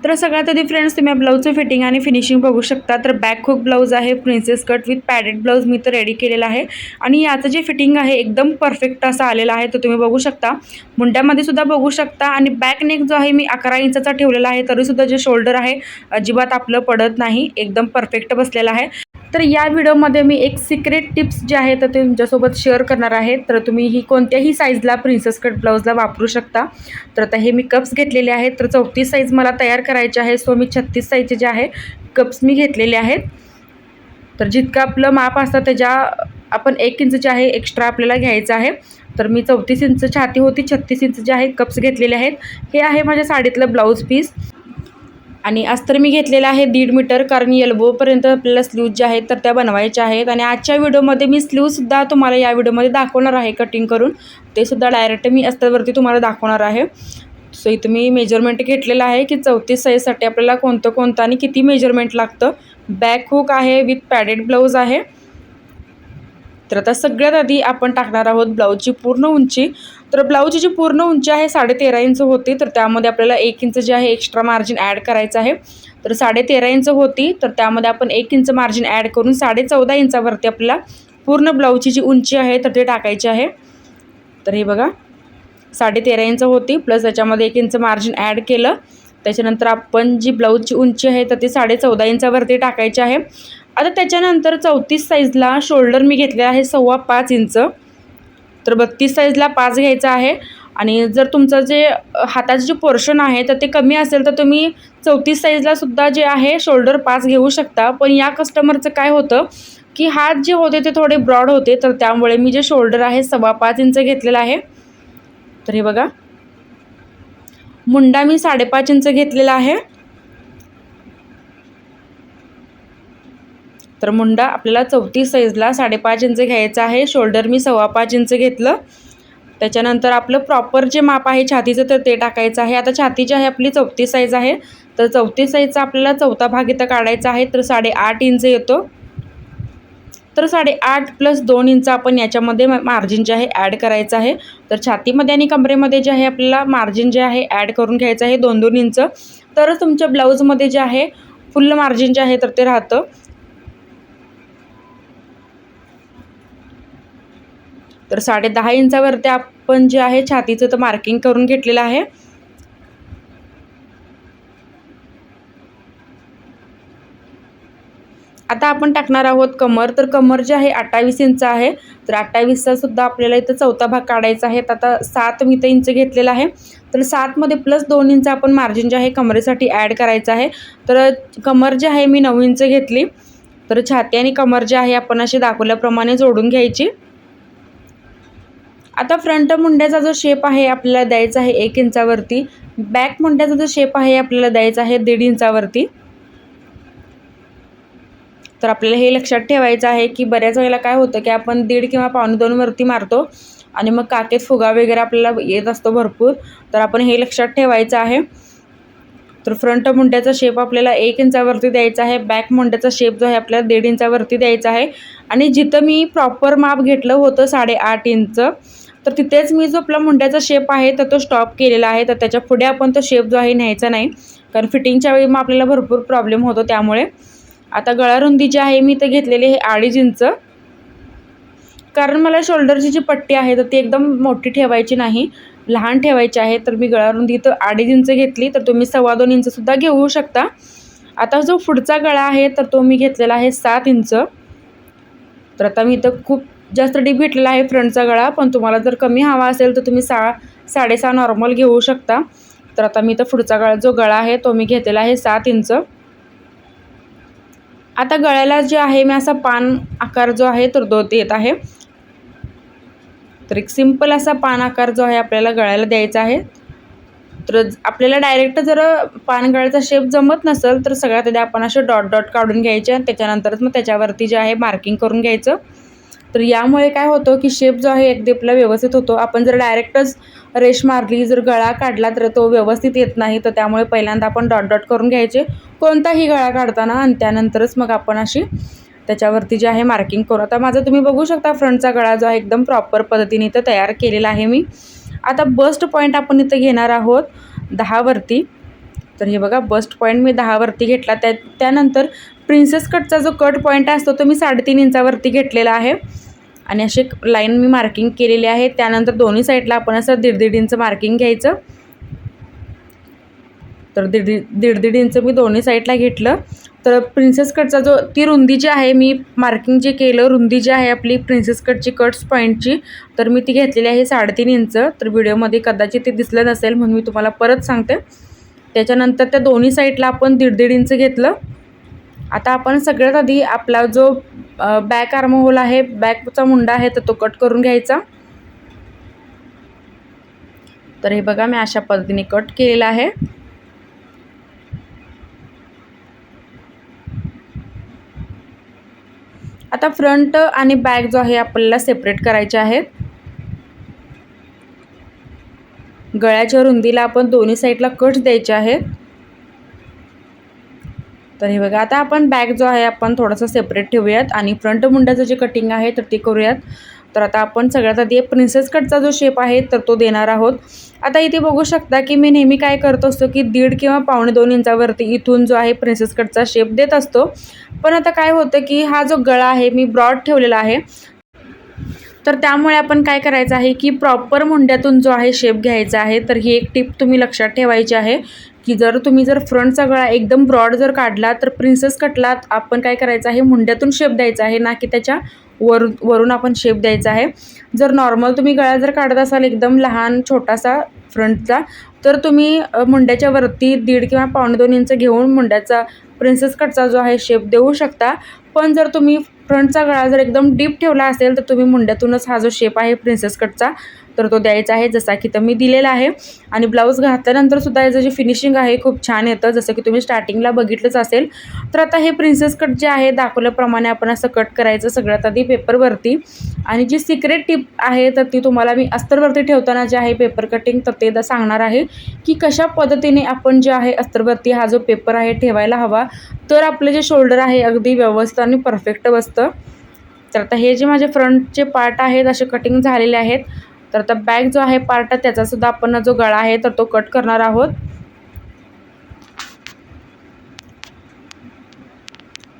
तर सगळ्यात आधी फ्रेंड्स तुम्ही ब्लाऊजचं फिटिंग आणि फिनिशिंग बघू शकता। तर बॅक हुक ब्लाऊज आहे, princess cut with padded blouse मी तर रेडी केलेला आहे आणि याचं जे फिटिंग आहे एकदम परफेक्ट असं आलेलं आहे। तर तुम्ही बघू शकता, मुंड्यामध्ये सुद्धा बघू शकता आणि बॅक नेक जो आहे मी 11 इंचाचा ठेवलेला आहे, तरीसुद्धा जे शोल्डर आहे अजिबात आपलं पडत नाही, एकदम परफेक्ट बसलेला आहे। तर या व्हिडिओमध्ये मी एक सिक्रेट टिप्स जे आहे तर ते तुमच्यासोबत शेअर करणार आहे। तर तुम्ही ही कोणत्याही साईजला प्रिन्सेस कट ब्लाऊजला वापरू शकता। तर आता हे मी कप्स घेतलेले आहेत, तर 34 साईज मला तयार करायचे आहे, सो मी 36 साईजचे जे आहे कप्स मी घेतलेले आहेत। तर जितकं आपलं माप असतं त्याच्या आपण 1 इंच जे आहे एक्स्ट्रा आपल्याला घ्यायचं आहे। तर मी 34 इंच छाती होती, 36 इंच जे आहे कप्स घेतलेले आहेत। हे आहे माझ्या साडीतलं ब्लाऊज पीस आणि अस्तर मी घेतलेलं आहे 1.5 मीटर, कारण एल्बोपर्यंत आपल्याला स्लीव्ज जे आहेत तर त्या बनवायच्या आहेत। आणि आजच्या व्हिडिओमध्ये मी स्लीव्हसुद्धा तुम्हाला या व्हिडिओमध्ये दाखवणार आहे कटिंग करून, ते सुद्धा डायरेक्ट मी अस्तरवरती तुम्हाला दाखवणार आहे। सो इथं मी मेजरमेंट घेतलेलं आहे की 34 साईजसाठी आपल्याला कोणतं आणि किती मेजरमेंट लागतं। बॅक हुक आहे विथ पॅडेड ब्लाऊज आहे। तर आता सगळ्यात आधी आपण टाकणार आहोत ब्लाऊजची पूर्ण उंची। तर ब्लाऊजची जी पूर्ण उंची आहे 13.5 इंच होती, तर त्यामध्ये आपल्याला 1 इंच जे आहे एक्स्ट्रा मार्जिन ॲड करायचं आहे। तर 13.5 इंच होती, तर त्यामध्ये आपण 1 इंच मार्जिन ॲड करून 14.5 इंचावरती आपल्याला पूर्ण ब्लाऊजची जी उंची आहे तर ते टाकायची आहे। तर हे बघा 13.5 इंच होती, प्लस त्याच्यामध्ये 1 इंच मार्जिन ॲड केलं, त्याच्यानंतर आपण जी ब्लाऊजची उंची आहे तर ती 14.5 इंचावरती टाकायची आहे। आता त्याच्यानंतर 34 साईजला शोल्डर मी घेतले आहे 5.25 इंच, तर 32 साईजला 5 घ्यायचा आहे। आणि जर तुमचं जे हाताचं जे पोर्शन आहे तर ते कमी असेल तर तुम्ही 34 साईजला सुद्धा जे आहे शोल्डर 5 घेऊ शकता। पण या कस्टमरचं काय होतं की हात जे होते ते थोडे ब्रॉड होते, तर त्यामुळे मी जे शोल्डर आहे 5.25 इंच घेतलेला आहे। तर हे बघा, मुंडा मी 5.5 इंच घेतलेला आहे। तर मुंडा आपल्याला 34 साईजला 5.5 इंच घ्यायचा आहे, शोल्डर मी 5.25 इंच घेतलं। त्याच्यानंतर आपलं प्रॉपर जे माप आहे छातीचं तर ते टाकायचं आहे। आता छाती जी आहे आपली 34 साईज आहे, तर 34 साईजचा आपल्याला चौथा भाग इथं काढायचा आहे, तर 8.5 इंच येतो। तर 8.5 + 2 इंच आपण याच्यामध्ये मार्जिन जे आहे ॲड करायचं आहे। तर छातीमध्ये आणि कमरेमध्ये जे आहे आपल्याला मार्जिन जे आहे ॲड करून घ्यायचं आहे 2-2 इंच, तरच तुमच्या ब्लाऊजमध्ये जे आहे फुल मार्जिन जे आहे तर ते राहतं। तर 10.5 इंचावरती आपण जे आहे छातीचं तर मार्किंग करून घेतलेलं आहे। आता आपण टाकणार आहोत कमर। तर कमर जे आहे 28 इंच आहे, तर 28चा सुद्धा आपल्याला इथं चौथा भाग काढायचा आहे। आता 7 मी इथं इंच घेतलेला आहे, तर 7मध्ये +2 इंच आपण मार्जिन जे आहे कमरेसाठी ॲड करायचं आहे। तर कमर जे आहे मी 9 इंच घेतली, तर छाती आणि कमर जे आहे आपण असे दाखवल्याप्रमाणे जोडून घ्यायची। आता फ्रंट मुंड्याचा जो शेप आहे आपल्याला द्यायचा आहे 1 इंचावरती, बॅक मुंड्याचा जो शेप आहे आपल्याला द्यायचा आहे 1.5 इंचावरती। तर आपल्याला हे लक्षात ठेवायचं आहे की बऱ्याच वेळेला काय होतं की आपण 1.5 किंवा 1.25 वरती मारतो आणि मग काखेत फुगा वगैरे आपल्याला येत असतो भरपूर, तर आपण हे लक्षात ठेवायचं आहे। तर फ्रंट मुंड्याचा शेप आपल्याला 1 इंचावरती द्यायचा आहे, बॅक मुंड्याचा शेप जो आहे आपल्याला 1.5 इंचावरती द्यायचा आहे। आणि जिथं मी प्रॉपर माप घेतलं होतं 8.5 इंच, तर तिथेच मी जो आपला मुंड्याचा शेप आहे तर तो स्टॉप केलेला आहे। तर त्याच्या पुढे आपण तो शेप जो आहे न्यायचा नाही, कारण फिटिंगच्या वेळी मग आपल्याला भरपूर प्रॉब्लेम होतो त्यामुळे। आता गळारुंदी जी आहे मी इथं घेतलेली आहे 2.5 इंच, कारण मला शोल्डरची जी पट्टी आहे तर ती एकदम मोठी ठेवायची नाही, लहान ठेवायची आहे। तर मी गळारुंदी इथं 2.5 इंच घेतली, तर तुम्ही 2.25 इंचसुद्धा घेऊ शकता। आता जो पुढचा गळा आहे तर तो मी घेतलेला आहे 7 इंच। तर आता मी इथं खूप जास्त डीप घेतलेला आहे फ्रंटचा गळा, पण तुम्हाला जर कमी हवा असेल तर तुम्ही 6.5 नॉर्मल घेऊ शकता। तर आता मी इथं पुढचा जो गळा आहे तो मी घेतलेला आहे 7 इंच। आता गळ्याला जे आहे मी असा पान आकार जो आहे तर तो देत आहे। तर एक सिंपल असा पान आकार जो आहे आपल्याला गळ्याला द्यायचा आहे। तर आपल्याला डायरेक्ट जर पान गळ्याचा शेप जमत नसेल तर सगळ्यात आधी आपण असे डॉट डॉट काढून घ्यायचे आणि त्याच्यानंतरच मग त्याच्यावरती जे आहे मार्किंग करून घ्यायचं। तर यामुळे काय होतं की शेप जो आहे अगदी आपला व्यवस्थित होतो। आपण जर डायरेक्टच रेष मारली, जर गळा काढला तर तो व्यवस्थित येत नाही, तर त्यामुळे पहिल्यांदा आपण डॉट डॉट करून घ्यायचे कोणताही गळा काढताना, आणि त्यानंतरच मग आपण अशी त्याच्यावरती जे आहे मार्किंग करू। आता माझं तुम्ही बघू शकता फ्रंटचा गळा जो आहे एकदम प्रॉपर पद्धतीने इथं तयार केलेला आहे मी। आता बस्ट पॉईंट आपण इथं घेणार आहोत 10 वरती। तर हे बघा बस्ट पॉईंट मी 10 वरती घेतला. त्यानंतर प्रिन्सेस कटचा जो कट पॉईंट असतो तो मी 3.5 इंचावरती घेतलेला आहे आणि अशी लाईन मी मार्किंग केलेली आहे. त्यानंतर दोन्ही साईडला आपण असं 1.5 इंच मार्किंग घ्यायचं. तर 1.5 इंच मी दोन्ही साईडला घेतलं. तर प्रिन्सेस कटचा जो ती रुंदी जी आहे मी मार्किंग जे केलं, रुंदी जी आहे आपली प्रिन्सेस कटची कट्स पॉईंटची, तर मी ती घेतलेली आहे 3.5 इंच. तर व्हिडिओमध्ये कदाचित ते दिसलं नसेल म्हणून मी तुम्हाला परत सांगते. त्याच्यानंतर त्या दोन्ही साईडला आपण 1.5 इंच घेतलं. आता आपण सगळ्यात आधी आपला जो बॅक आर्म होल आहे, बॅकचा मुंडा आहे, तर तो कट करून घ्यायचा. तर हे बघा मी अशा पद्धतीने कट केलेला आहे. आता फ्रंट आणि बॅक जो आहे आपल्याला सेपरेट करायचे आहेत. गळ्याच्या रुंदीला आपण दोन्ही साईडला कट द्यायचे आहेत. तर हे बघा आता आपण बॅक जो आहे आपण थोडासा सेपरेट ठेवूयात आणि फ्रंट मुंड्याचं जे कटिंग आहे तर ते करूयात. तर आता आपण सगळ्यात आधी प्रिन्सेस कटचा जो शेप आहे तर तो देणार आहोत. आता इथे बघू शकता की मी नेहमी काय करत असतो की 1.5 किंवा 1.25 इंचावरती इथून जो आहे प्रिन्सेस कटचा शेप देत असतो. पण आता काय होतं की हा जो गळा आहे मी ब्रॉड ठेवलेला आहे. तर त्यामुळे आपण काय करायचं आहे की प्रॉपर मुंड्यातून जो आहे शेप घ्यायचा आहे. तर ही एक टिप तुम्ही लक्षात ठेवायची आहे की तुम्ही जर फ्रंटचा गळा एकदम ब्रॉड जर काढला तर प्रिन्सेस कटला आपण काय करायचं आहे, मुंड्यातून शेप द्यायचा आहे, ना की त्याच्या वरून आपण शेप द्यायचा आहे. जर नॉर्मल तुम्ही गळा जर काढत असाल एकदम लहान छोटासा फ्रंटचा, तर तुम्ही मुंड्याच्या वरती 1.5 किंवा 1.25 इंच घेऊन मुंड्याचा प्रिन्सेस कटचा जो आहे शेप देऊ शकता. पण जर तुम्ही फ्रंटचा गळा जर एकदम डीप ठेवला असेल तर तुम्ही मुंड्यातूनच हा जो शेप आहे प्रिन्सेस कटचा तर तो द्यायचा आहे, जसा की तर मी दिलेला आहे. आणि ब्लाऊज घातल्यानंतर सुद्धा याचं जे फिनिशिंग आहे खूप छान येतं, जसं की तुम्ही स्टार्टिंगला बघितलंच असेल. तर आता हे प्रिन्सेस कट जे आहे दाखवल्याप्रमाणे आपण असं कट करायचं सगळ्यात आधी पेपरवरती. आणि जी सिक्रेट टिप आहे तर ती तुम्हाला मी अस्तरवरती ठेवताना जे आहे पेपर कटिंग तर ते सांगणार आहे की कशा पद्धतीने आपण जे आहे अस्तरवरती हा जो पेपर आहे ठेवायला हवा, तर आपले जे शोल्डर आहे अगदी व्यवस्थित आणि परफेक्ट बसतं. तर आता हे जे माझे फ्रंटचे पार्ट आहेत असे कटिंग झालेले आहेत. तर आता बॅक जो आहे पार्ट त्याचासुद्धा आपण जो गळा आहे तर तो कट करणार आहोत.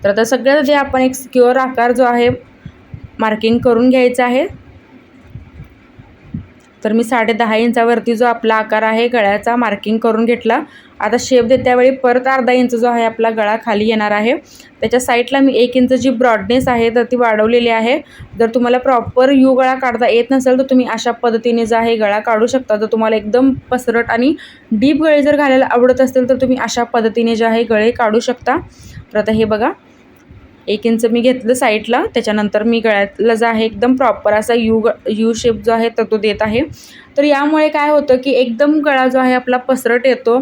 तर आता सगळ्यात आधी आपण एक स्क्वेअर आकार जो आहे मार्किंग करून घ्यायचा आहे. तर मी 10.5 इंचावरती जो आपला आकार आहे गळ्याचा मार्किंग करून घेतला. आता शेप देत्यावेळी परत अर्धा इंच जो आहे आपला गळा खाली येणार आहे. त्याच्या साईडला मी 1 इंच जी ब्रॉडनेस आहे तर ती वाढवलेली आहे. जर तुम्हाला प्रॉपर यू गळा काढता येत नसेल तर तुम्ही अशा पद्धतीने जो आहे गळा काढू शकता. जर तुम्हाला एकदम पसरट आणि डीप गळे जर घालायला आवडत असतील तर तुम्ही अशा पद्धतीने जे आहे गळे काढू शकता. तर आता हे बघा 1 इंच मी घेतलं साईडला. त्याच्यानंतर मी गळ्यातला जो आहे एकदम प्रॉपर असा यू शेप जो आहे तर तो देत आहे. तर यामुळे काय होतं की एकदम गळा जो आहे आपला पसरट येतो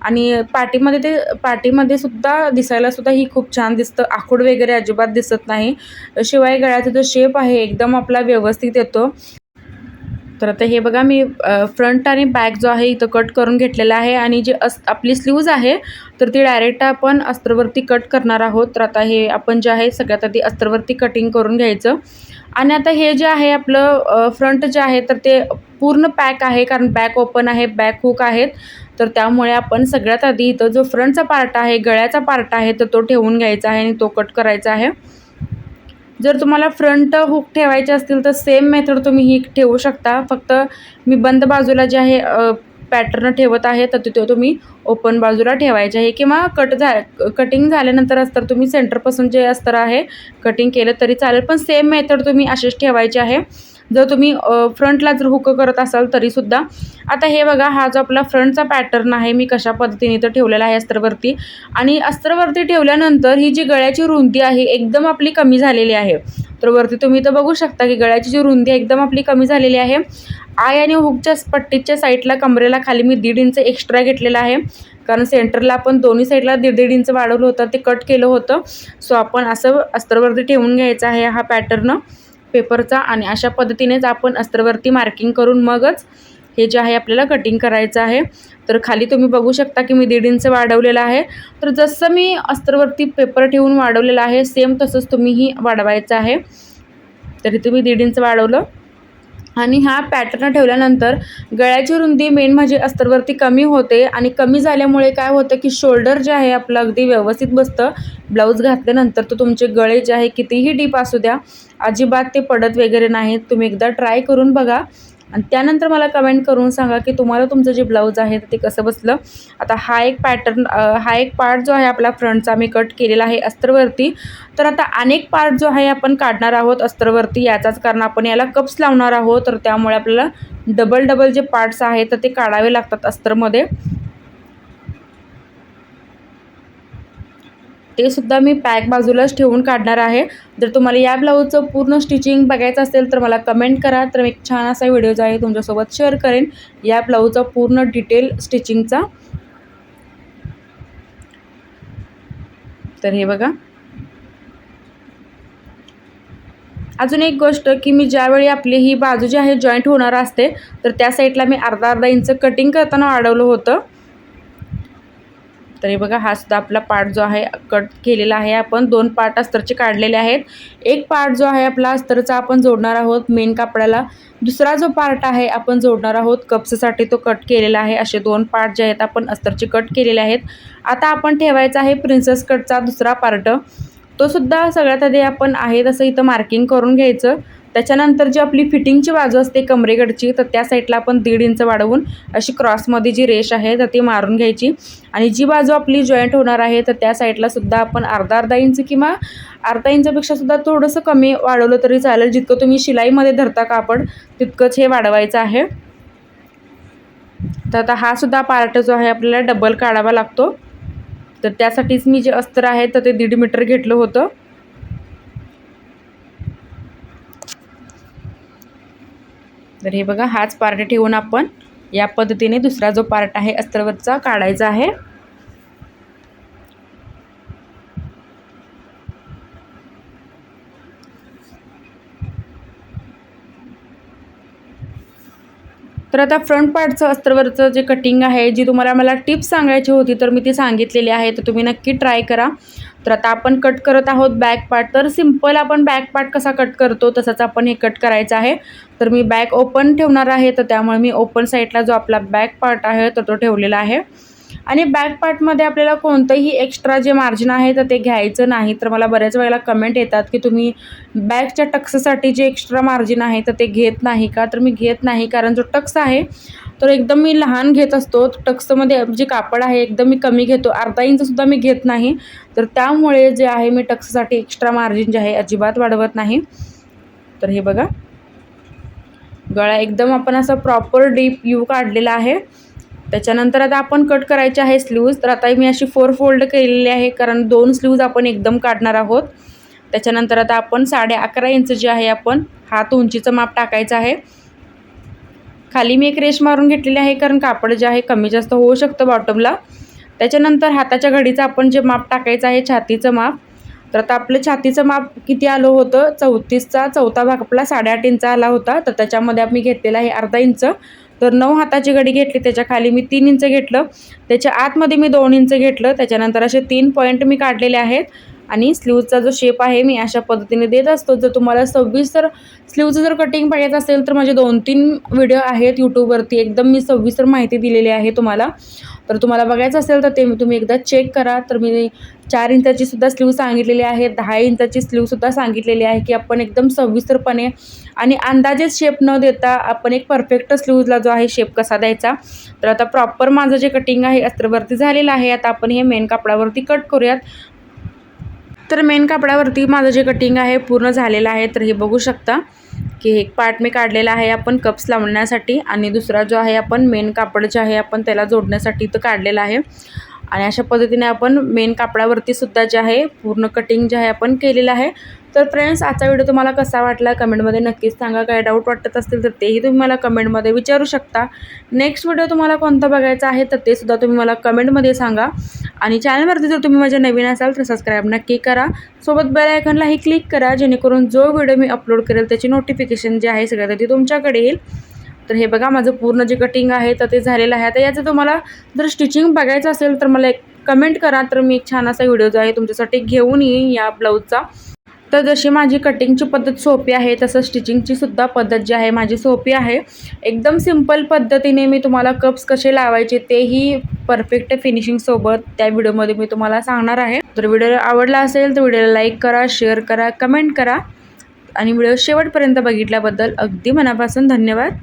आणि पाठीमध्ये सुद्धा दिसायला सुद्धा ही खूप छान दिसतं. आखूड वगैरे अजिबात दिसत नाही. शिवाय गळ्याचा जो शेप आहे एकदम आपला व्यवस्थित येतो. तर आता हे बघा मी फ्रंट आणि बॅक जो आहे इथं कट करून घेतलेला आहे आणि जे आपली स्लीव्ज आहे तर ती डायरेक्ट आपण अस्तरवरती कट करणार आहोत. तर आता हे आपण जे आहे सगळ्यात आधी अस्तरवरती कटिंग करून घ्यायचं. आणि आता हे जे आहे आपलं फ्रंट जे आहे तर ते पूर्ण पॅक आहे, कारण बॅक ओपन आहे, बॅक हुक आहेत. तर त्यामुळे आपण सगळ्यात आधी इथं जो फ्रंटचा पार्ट आहे, गळ्याचा पार्ट आहे तर तो ठेवून घ्यायचा आहे आणि तो कट करायचा आहे. जर तुम्हाला फ्रंट हुक ठेवायचे असतील तर सेम मेथड तुम्ही ही ठेवू शकता. फक्त मी बंद बाजूला जे आहे पॅटर्न ठेवत आहे तर तिथे तुम्ही ओपन बाजूला ठेवायचे आहे, किंवा कटिंग झाल्यानंतर अस्तर तुम्ही सेंटरपासून जे अस्तर आहे कटिंग केलं तरी चालेल. पण सेम मेथड तुम्ही अशीच ठेवायची आहे जर तुम्ही फ्रंटला जर हुक करत असाल तरीसुद्धा. आता हे बघा हा जो आपला फ्रंटचा पॅटर्न आहे मी कशा पद्धतीने इथं ठेवलेला आहे अस्तरवरती. आणि अस्तरवरती ठेवल्यानंतर ही जी गळ्याची रुंदी आहे एकदम आपली कमी झालेली आहे. तर वरती तुम्ही इथं बघू शकता की गळ्याची जी रुंदी एकदम आपली कमी झालेली आहे. आय आणि हुकच्या पट्टीच्या साईडला कमरेला खाली मी 1.5 इंच एक्स्ट्रा घेतलेला आहे, कारण सेंटरला आपण दोन्ही साईडला 1.5 इंच वाढवलं होतं, ते कट केलं होतं. सो आपण असं अस्तरवरती ठेवून घ्यायचं आहे हा पॅटर्न पेपरचा. आणि अशा पद्धतीनेच आपण अस्तरवरती मार्किंग करून मगच हे जे आहे आपल्याला कटिंग करायचं आहे. तर खाली तुम्ही बघू शकता की मी 1.5 इंच वाढवलेलं आहे. तर जसं मी अस्तरवरती पेपर ठेवून वाढवलेलं आहे सेम तसंच तुम्हीही वाढवायचं आहे. तरी तुम्ही 1.5 इंच वाढवलं. आणि हा पॅटर्न ठेवल्यानंतर गळ्याची रुंदी मेन म्हणजे अस्तरवरती कमी होते आणि कमी झाल्यामुळे काय होतं की शोल्डर जे आहे आपलं अगदी व्यवस्थित बसतं ब्लाऊज घातल्यानंतर. तर तुमचे गळे जे आहे कितीही डीप असू द्या अजिबात ते पडत वगैरे नाहीत. तुम्ही एकदा ट्राय करून बघा आणि त्यानंतर मला कमेंट करून सांगा की तुम्हाला तुमचं जे ब्लाऊज आहे ते कसं बसलं. आता हा एक पॅटर्न हा एक पार्ट जो आहे आपला फ्रंटचा मी कट केलेला आहे अस्तरवरती. तर आता अनेक पार्ट जो आहे आपण काढणार आहोत अस्तरवरती याचाच कारण आपण याला कप्स लावणार आहोत. तर त्यामुळे आपल्याला डबल जे पार्ट्स आहेत तर ते काढावे लागतात अस्तरमध्ये. ते सुद्धा मी पॅक बाजूलाच ठेवून काढणार आहे. जर तुम्हाला या ब्लाऊजचं पूर्ण स्टिचिंग बघायचं असेल तर मला कमेंट करा. तर मी एक छान असा व्हिडिओ जो आहे तुमच्यासोबत शेअर करेन या ब्लाऊजचा पूर्ण डिटेल स्टिचिंगचा. तर हे बघा, अजून एक गोष्ट की मी ज्यावेळी आपली ही बाजू जी आहे जॉईंट होणार असते तर त्या साईडला मी अर्धा इंच कटिंग करताना वाढवलं होतं. तर हे बघा, हा सुद्धा आपला पार्ट जो आहे कट केलेला आहे. आपण 2 पार्ट अस्तरचे काढलेले आहेत. एक पार्ट जो आहे आपला अस्तरचा आपण जोडणार आहोत मेन कापडाला. दुसरा जो पार्ट आहे आपण जोडणार आहोत कप्ससाठी, तो कट केलेला आहे. असे 2 पार्ट जे आहेत आपण अस्तरचे कट केलेले आहेत. आता आपण ठेवायचा आहे प्रिन्सेस कटचा दुसरा पार्ट. तो सुद्धा सगळ्यात आधी आपण आहे तसं इथं मार्किंग करून घ्यायचं. त्याच्यानंतर जी आपली फिटिंगची बाजू असते कमरेकडची तर त्या साईडला आपण 1.5 इंच वाढवून अशी क्रॉसमध्ये जी रेष आहे तर ती मारून घ्यायची. आणि जी बाजू आपली जॉईंट होणार आहे तर त्या साईडला सुद्धा आपण अर्धा इंच किंवा अर्धा इंचापेक्षा सुद्धा थोडंसं कमी वाढवलं तरी चालेल. जितकं तुम्ही शिलाईमध्ये धरता कापड तितकंच हे वाढवायचं आहे. तर आता हा सुद्धा पार्ट जो आहे आपल्याला डबल काढावा लागतो. तर त्यासाठीच मी जे अस्तर आहे तर ते 1.5 मीटर घेतलं होतं. तर हे बघा, हाच पार्ट ठेवून आपण या पद्धतीने दुसरा जो पार्ट आहे अस्तरवरचा काढायचा आहे. तर आता फ्रंट पार्टचं अस्तरवरचं जे कटिंग आहे, जी तुम्हाला मला टिप्स सांगायची होती तर मी ती सांगितलेली आहे. तर तुम्ही नक्की ट्राय करा. तर आता आपण कट करत आहोत बॅक पार्ट. तर सिंपल आपण बॅक पार्ट कसा कट करतो तसंच आपण हे कट करायचं आहे. तर मी बॅक ओपन ठेवणार आहे. तर त्यामुळे मी ओपन साईडला जो आपला बॅक पार्ट आहे तर तो ठेवलेला आहे. आणि बॅक पार्टमध्ये आपल्याला कोणतंही एक्स्ट्रा जे मार्जिन आहे तर ते घ्यायचं नाही. तर मला बऱ्याच वेळेला कमेंट येतात की तुम्ही बॅकच्या टक्ससाठी जे एक्स्ट्रा मार्जिन आहे तर ते घेत नाही का. तर मी घेत नाही, कारण जो टक्स आहे तर एकदम मी लहान घेत असतो. टक्समध्ये जे कापड आहे एकदम मी कमी घेतो, अर्धा इंचसुद्धा मी घेत नाही. तर त्यामुळे जे आहे मी टक्ससाठी एक्स्ट्रा मार्जिन जे आहे अजिबात वाढवत नाही. तर हे बघा, गळा एकदम आपण असं प्रॉपर डीप यू काढलेला आहे. त्याच्यानंतर आता आपण कट करायचे आहे स्लीव्ज. तर आता मी अशी 4 फोल्ड केलेली आहे, कारण 2 स्लीव्ज आपण एकदम काढणार आहोत. त्याच्यानंतर आता आपण 11.5 इंच जे आहे आपण हात उंचीचं माप टाकायचं आहे. खाली मी एक रेष मारून घेतलेली आहे, कारण कापड जे आहे कमी जास्त होऊ शकतं बॉटमला. त्याच्यानंतर हाताच्या घडीचं आपण जे माप टाकायचं आहे छातीचं माप. तर आता आपलं छातीचं माप किती आलं होतं, 34चा चौथा भाग आपला 8.5 इंच आला होता. तर त्याच्यामध्ये आम्ही घेतलेला आहे अर्धा इंच. तर 9 हाताची घडी घेतली, त्याच्या खाली मी 3 इंच घेतलं, त्याच्या आतमध्ये मी 2 इंच घेतलं. त्याच्यानंतर असे 3 पॉईंट मी काढलेले आहेत. आणि स्लीवचा जो शेप आहे मी अशा पद्धतीने देत असतो. जर तुम्हाला सविस्तर स्लीवचं जर कटिंग पाहिजे असेल तर माझे 2-3 व्हिडिओ आहेत यूट्यूबवरती, एकदम मी सविस्तर माहिती दिलेली आहे तुम्हाला. तर तुम्हाला बघायचं असेल तर ते तुम्ही एकदा चेक करा. तर मी 4 इंचाची सुद्धा स्लीव सांगितलेली आहे, 10 इंचाची स्लीवसुद्धा सांगितलेली आहे, की आपण एकदम सविस्तरपणे आणि अंदाजेच शेप न देता आपण एक परफेक्ट स्लीवला जो आहे शेप कसा द्यायचा. तर आता प्रॉपर माझं जे कटिंग आहे अस्तरवरती झालेलं आहे. आता आपण हे मेन कापडावरती कट करूयात. तर मेन कापडावरती माझं जे कटिंग आहे पूर्ण झालेलं आहे. तर हे बघू शकता की एक पार्ट मी काढलेला आहे आपण कप्स लावण्यासाठी, आणि दुसरा जो आहे आपण मेन कापड जे आहे आपण त्याला जोडण्यासाठी इथं काढलेला आहे. आणि अशा पद्धतीने आपण मेन कापडावरती सुद्धा जे आहे पूर्ण कटिंग जे आहे आपण केलेलं आहे. तर फ्रेंड्स, आजचा व्हिडिओ तुम्हाला कसा वाटला कमेंटमध्ये नक्कीच सांगा. काय डाऊट वाटत असतील तर तेही तुम्ही मला कमेंटमध्ये विचारू शकता. नेक्स्ट व्हिडिओ तुम्हाला कोणता बघायचा आहे तर ते सुद्धा तुम्ही मला कमेंटमध्ये सांगा. आणि चॅनलवरती जर तुम्ही माझ्या नवीन असाल तर सबस्क्राईब नक्की करा. सोबत बेल आयकॉनलाही क्लिक करा, जेणेकरून जो व्हिडिओ मी अपलोड करेल त्याची नोटिफिकेशन जे आहे सगळ्यात आधी तुमच्याकडे येईल. तर हे बघा, माझं पूर्ण जे कटिंग आहे तर ते झालेलं आहे. आता याचं तुम्हाला जर स्टिचिंग बघायचं असेल तर मला एक कमेंट करा. तर मी एक छान असा व्हिडिओ जो आहे तुमच्यासाठी घेऊन येईन या ब्लाऊजचा. तर जशी माझी कटिंगची पद्धत सोपी आहे तसं स्टिचिंगची सुद्धा पद्धत जी आहे माझी सोपी आहे. एकदम सिंपल पद्धतीने मी तुम्हाला कप्स कसे लावायचे तेही परफेक्ट फिनिशिंगसोबत त्या व्हिडिओमध्ये मी तुम्हाला सांगणार आहे. तर व्हिडिओ आवडला असेल तर व्हिडिओला लाईक करा, शेअर करा, कमेंट करा आणि व्हिडिओ शेवटपर्यंत बघितल्याबद्दल अगदी मनापासून धन्यवाद.